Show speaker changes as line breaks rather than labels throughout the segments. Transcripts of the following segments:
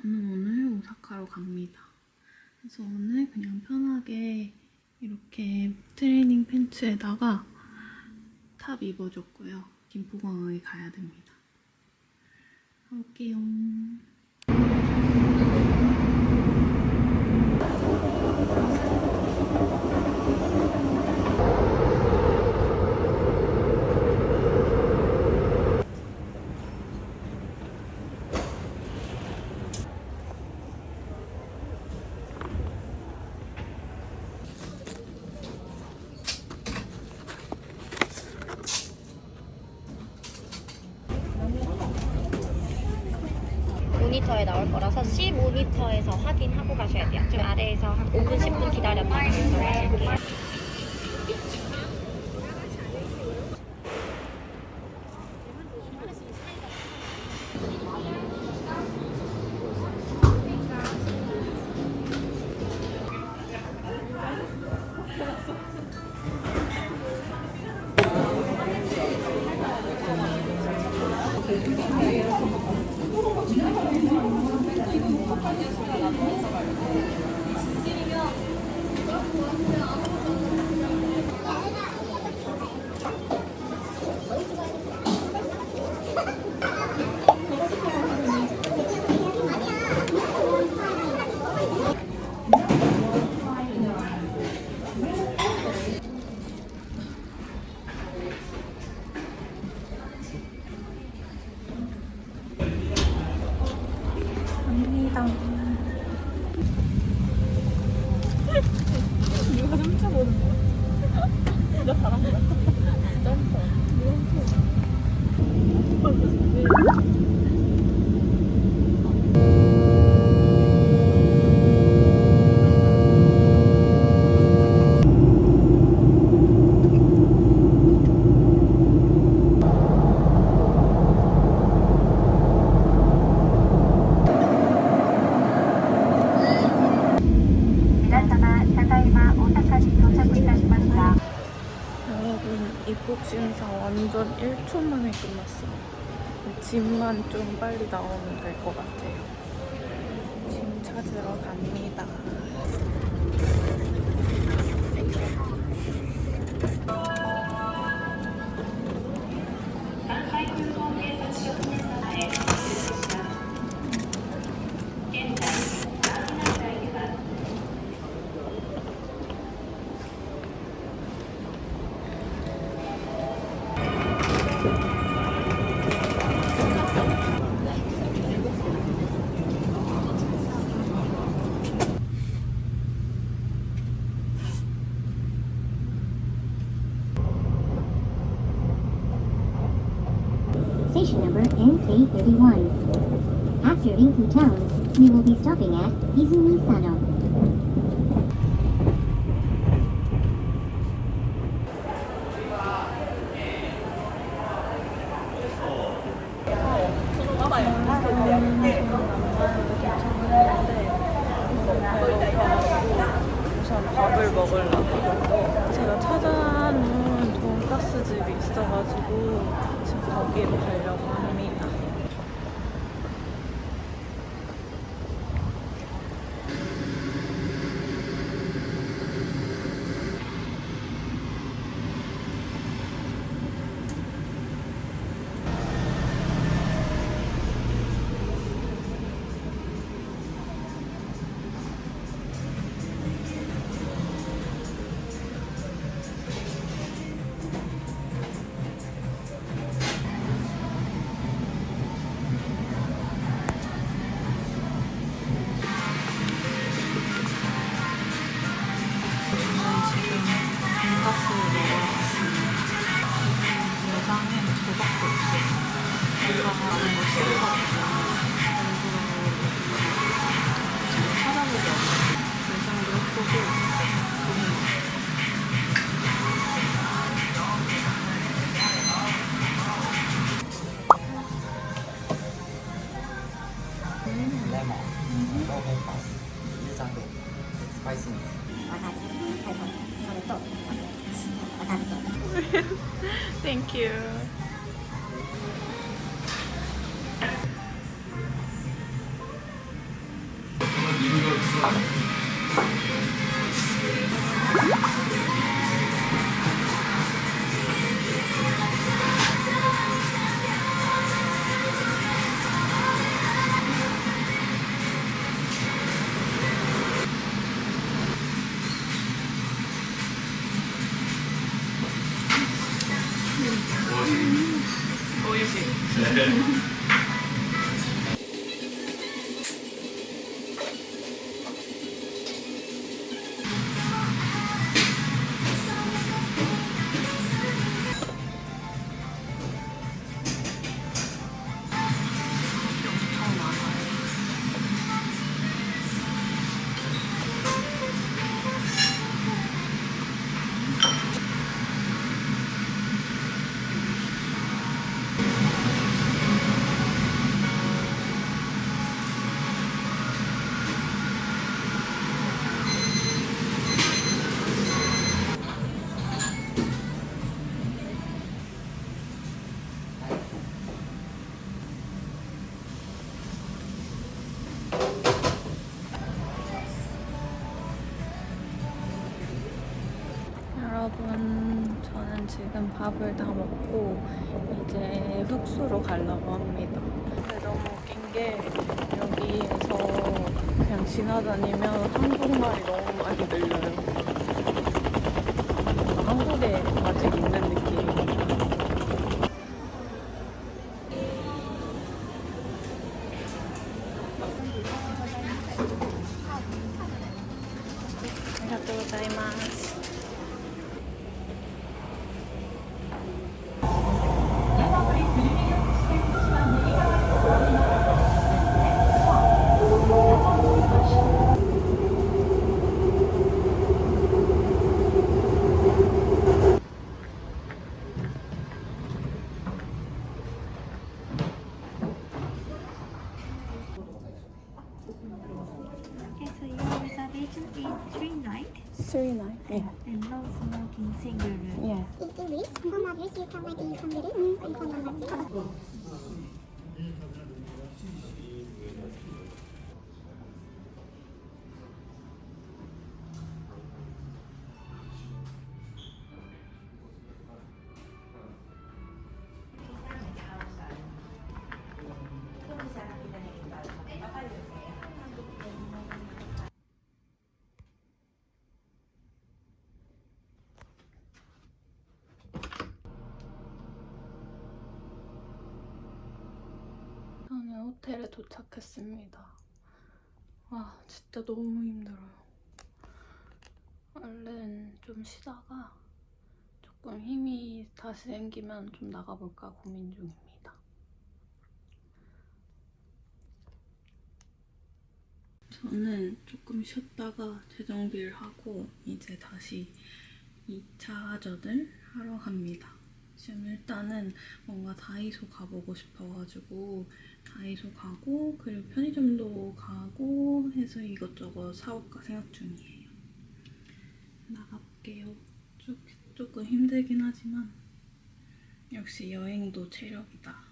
저는 오늘 오사카로 갑니다. 그래서 오늘 그냥 편하게 이렇게 트레이닝 팬츠에다가 탑 입어줬고요. 김포공항에 가야 됩니다. 가볼게요.
모니터에 나올 거라서 C 모니터에서 확인하고 가셔야 돼요. 좀 아래에서 한 5분, 10분 기다렸다가 들어가실게요. 갑니다. 누가 훔쳐보는 거야? 진짜 바람이다. 짠다. 누가 훔쳐. 여러분, 입국 심사 완전 1초 만에 끝났어요. 짐만 좀 빨리 나오면 될 것 같아요. 짐 찾으러 갑니다.
Station number NK31. After Inku Town, we will be stopping at Izumi Sano.
우선 밥을 먹으려고 제가 찾아놓은 돈가스 집이 있어가지고 지금 거기로 가려고 합니다. 가는 거 싫어가지고 제가 찾아보고 결정도 해보고
레몬, 너무 일장도 스파이시.
Thank you. 여러분, 저는 지금 밥을 다 먹고 이제 숙소로 가려고 합니다. 근데 너무 웃긴 게 여기에서 그냥 지나다니면 한국말이 너무 많이 들려요. 뭔가 한국에 아직 있는 느낌이에요. 아리가또 고자이마스.
Okay, so your reservation is 3 nights
3 night. Yeah.
and no smoking single room.
Yeah.
In English, home address you can write in Hungary and phone number.
저는 호텔에 도착했습니다. 와, 진짜 너무 힘들어요. 얼른 좀 쉬다가 조금 힘이 다시 생기면 좀 나가볼까 고민 중입니다. 저는 조금 쉬었다가 재정비를 하고 이제 다시 2차전을 하러 갑니다. 지금 일단은 뭔가 다이소 가보고 싶어가지고 다이소 가고 그리고 편의점도 가고 해서 이것저것 사올까 생각 중이에요. 나가볼게요. 조금 힘들긴 하지만 역시 여행도 체력이다.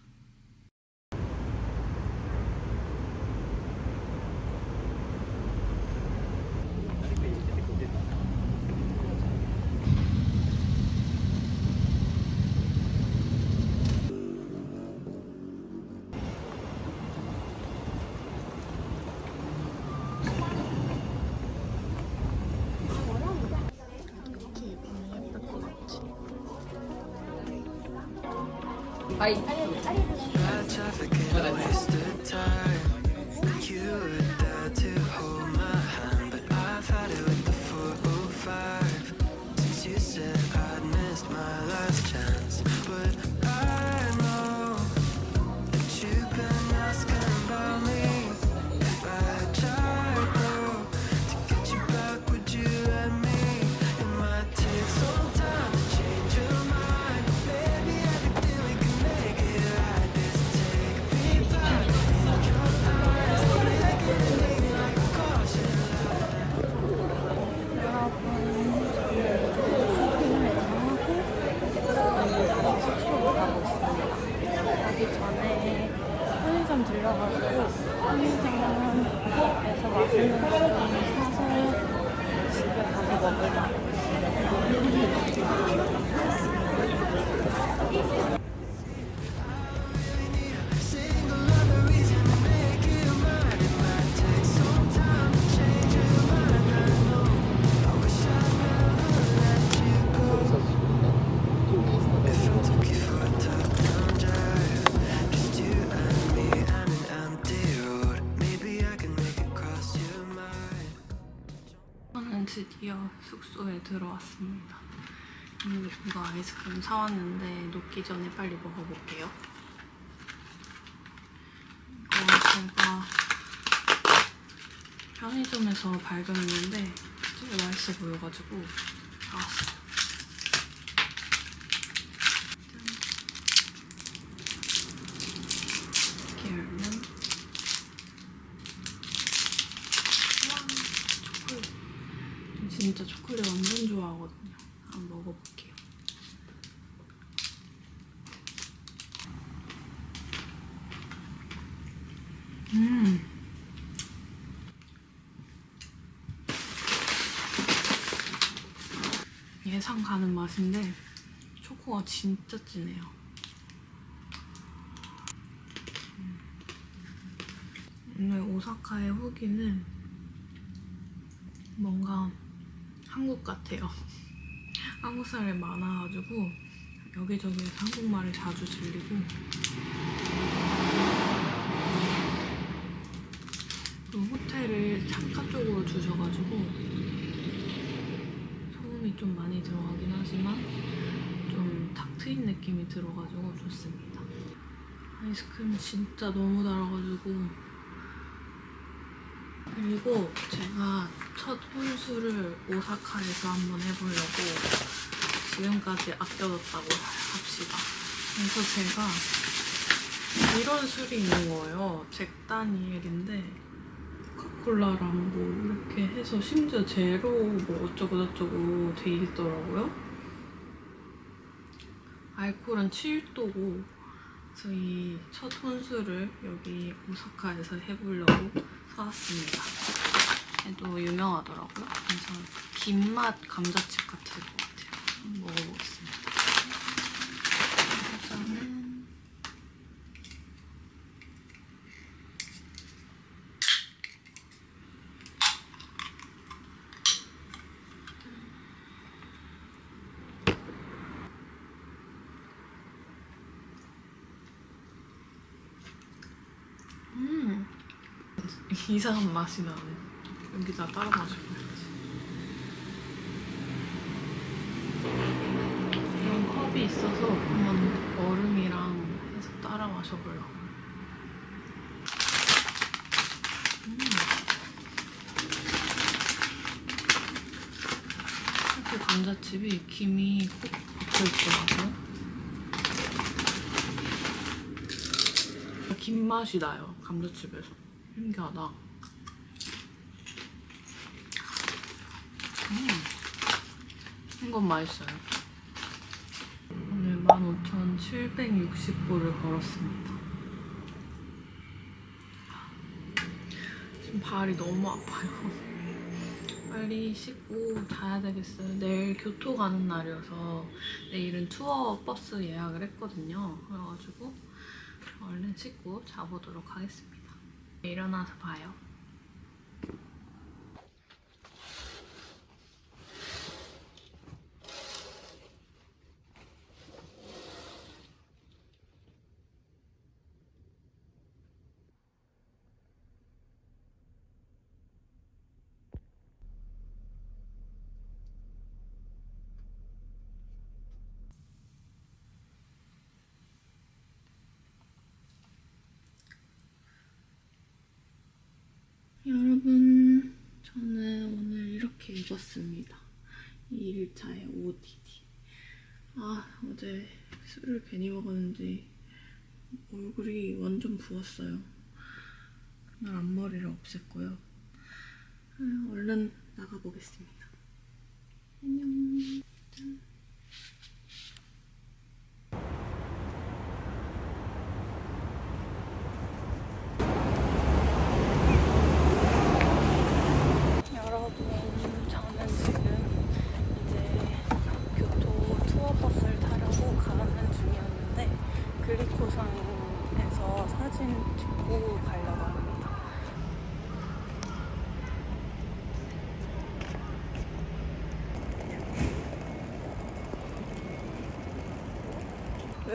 traffic and wasted time. You were there to hold my hand, but I've had it with the 405 since you said I'd missed my last chance. But I know that you
들려가지고 편의점에서 맛있는 거 좀 사서 집에 가서 먹으려고.
Took you for a top-down drive, just you and me and an empty road. Maybe I can make it cross your mind.
저는 드디어 숙소에 들어왔습니다. 이거 아이스크림 사왔는데 녹기 전에 빨리 먹어볼게요. 이거 제가 편의점에서 발견했는데 되게 맛있어 보여가지고 사왔어요. 이렇게 열면 우와, 초콜릿. 진짜 초콜릿 완전 좋아하거든요. 한번 먹어볼게요. 예상 가는 맛인데 초코가 진짜 진해요. 오늘 오사카의 후기는 뭔가 한국 같아요. 한국 사람이 많아가지고 여기저기에서 한국말을 자주 들리고, 그 호텔을 창가 쪽으로 주셔가지고 소음이 좀 많이 들어가긴 하지만 좀 탁 트인 느낌이 들어가지고 좋습니다. 아이스크림 진짜 너무 달아가지고. 그리고 제가 첫 혼술을 오사카에서 한번 해보려고 지금까지 아껴뒀다고 합시다. 그래서 제가 이런 술이 있는 거예요. 잭다니엘인데 코카콜라랑 뭐 이렇게 해서 심지어 제로 뭐 어쩌고저쩌고 돼 있더라고요. 알코올은 7도고 그래서 이 첫 혼술을 여기 오사카에서 해보려고 사왔습니다. 얘도 유명하더라고요. 그래서 김맛 감자칩 같을 것 같아요. 한번 먹어보겠습니다. 짜잔. 이상한 맛이 나네. 여기다 따라 마셔봐야지. 이런 컵이 있어서 한번 얼음이랑 해서 따라 마셔보려고. 이렇게 감자칩이 김이 꼭 붙어있더라고요. 김 맛이 나요, 감자칩에서. 신기하다. 이건 맛있어요. 오늘 15,760보를 걸었습니다. 지금 발이 너무 아파요. 빨리 씻고 자야 되겠어요. 내일 교토 가는 날이어서 내일은 투어 버스 예약을 했거든요. 그래가지고 얼른 씻고 자보도록 하겠습니다. 일어나서 봐요. 여러분, 저는 오늘 이렇게 입었습니다. 2일차의 OOTD. 어제 술을 괜히 먹었는지 얼굴이 완전 부었어요. 그날 앞머리를 없앴고요. 얼른 나가보겠습니다. 안녕. 짠.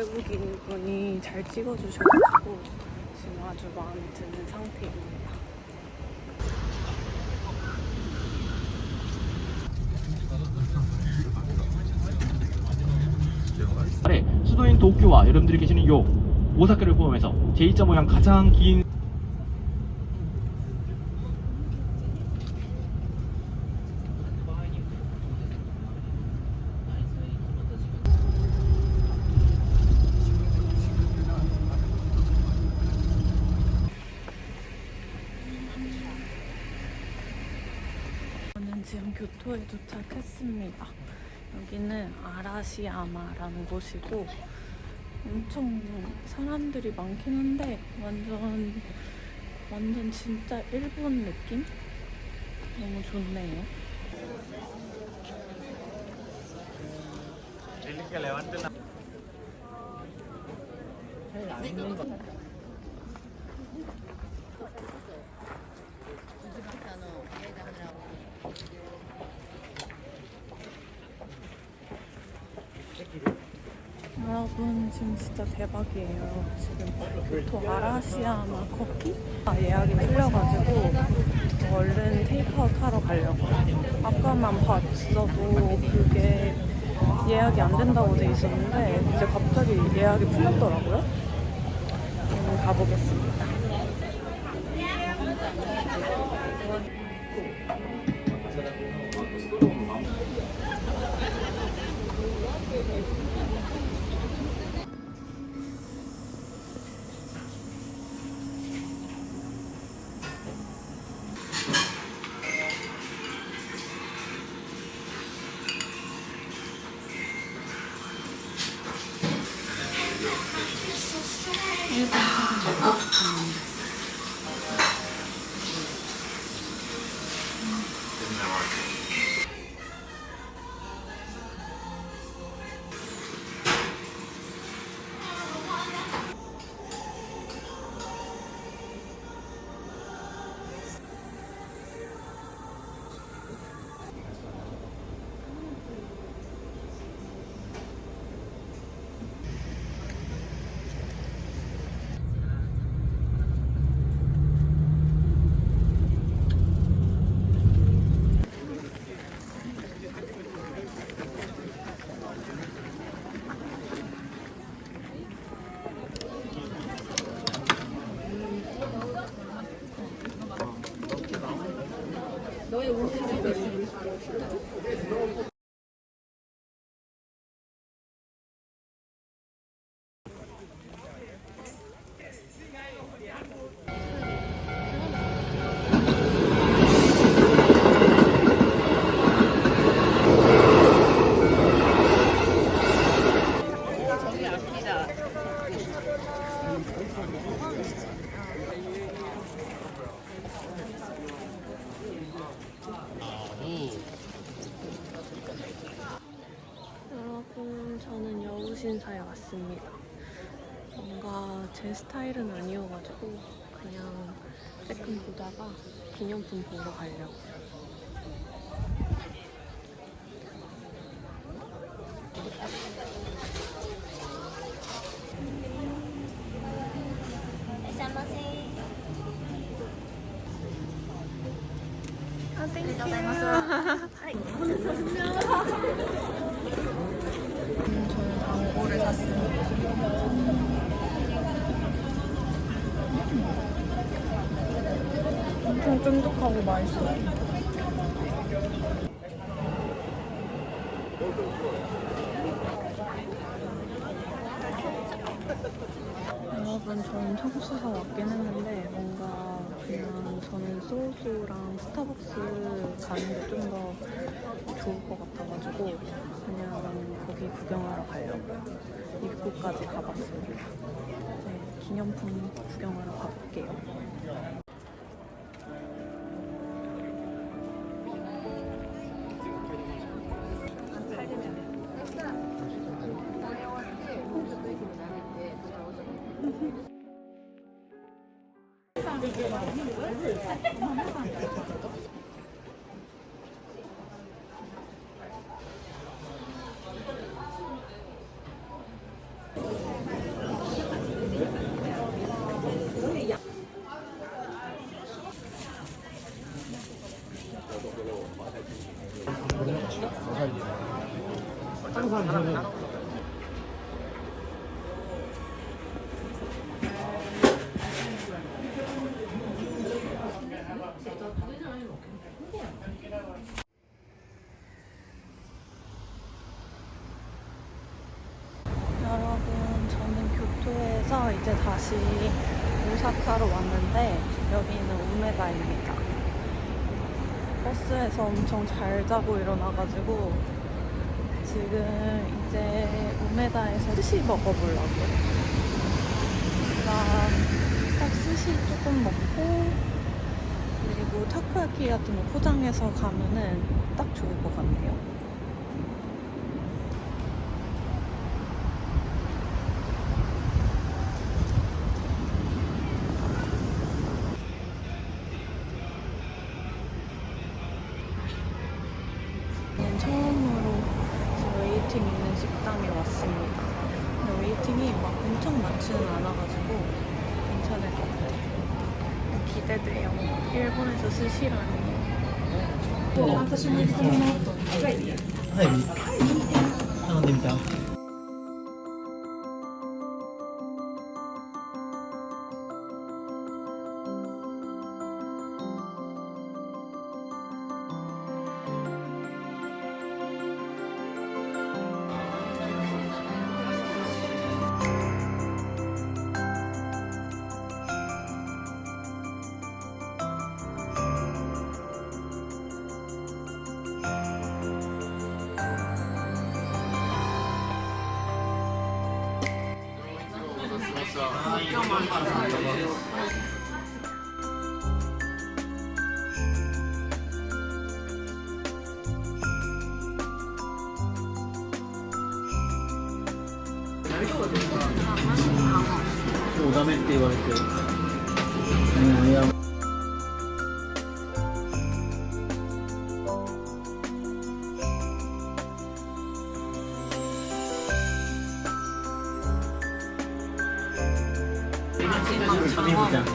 외국인 분이 잘 찍어주셔가지고 지금 아주 마음에 드는 상태입니다.
아래 수도인 도쿄와 여러분들이 계시는 요 오사카를 포함해서 제2자 모양 가장 긴
저는 지금 교토에 도착했습니다. 여기는 아라시야마라는 곳이고 엄청 사람들이 많긴 한데 완전 진짜 일본 느낌? 너무 좋네요. 여러분 지금 진짜 대박이에요. 지금 교토 아라시야마 커피 예약이 풀려가지고 얼른 테이크아웃 하러 가려고. 아까만 봤어도 그게 예약이 안 된다고 돼 있었는데 이제 갑자기 예약이 풀렸더라고요. 그럼 가보겠습니다. 여러분 저는 여우신사에 왔습니다. 뭔가 제 스타일은 아니어가지고 그냥 조금 보다가 기념품 보러 가려고. 저는 망고를 샀습니다. 엄청 쫀득하고 맛있어요. 여러분 저는 청수사 왔긴 했는데 뭔가 그냥 저는 소주랑 스타벅스 가는 게 좀 더 좋을 것 같아가지고 그냥 거기 구경하러 가려고요. 입구까지 가봤습니다. 네, 기념품 구경하러 가볼게요. 여러분, 저는 교토에서 이제 다시 오사카로 왔는데 여기는 우메다입니다. 버스에서 엄청 잘 자고 일어나가지고 지금 이제 우메다에서 스시 먹어보려고요. 일단 딱 스시 조금 먹고 그리고 타코야키 같은 거 포장해서 가면은 딱 좋을 것 같네요. 처음으로 웨이팅 있는 식당에 왔습니다. 근데 웨이팅이 막 엄청 많지는 않아가지고 괜찮을 것 같아요. 기대돼요. 일본에서 스시라니.
はい頼んでみた今日ダメって言われていやみほちゃんね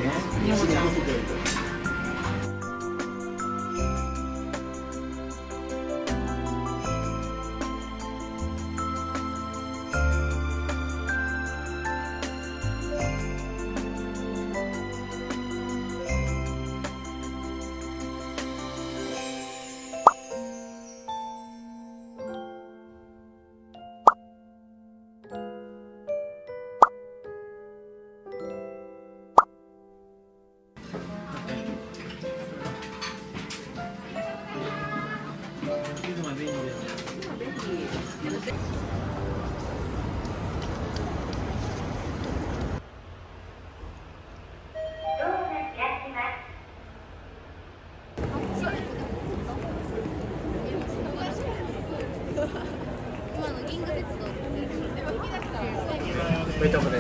大丈夫で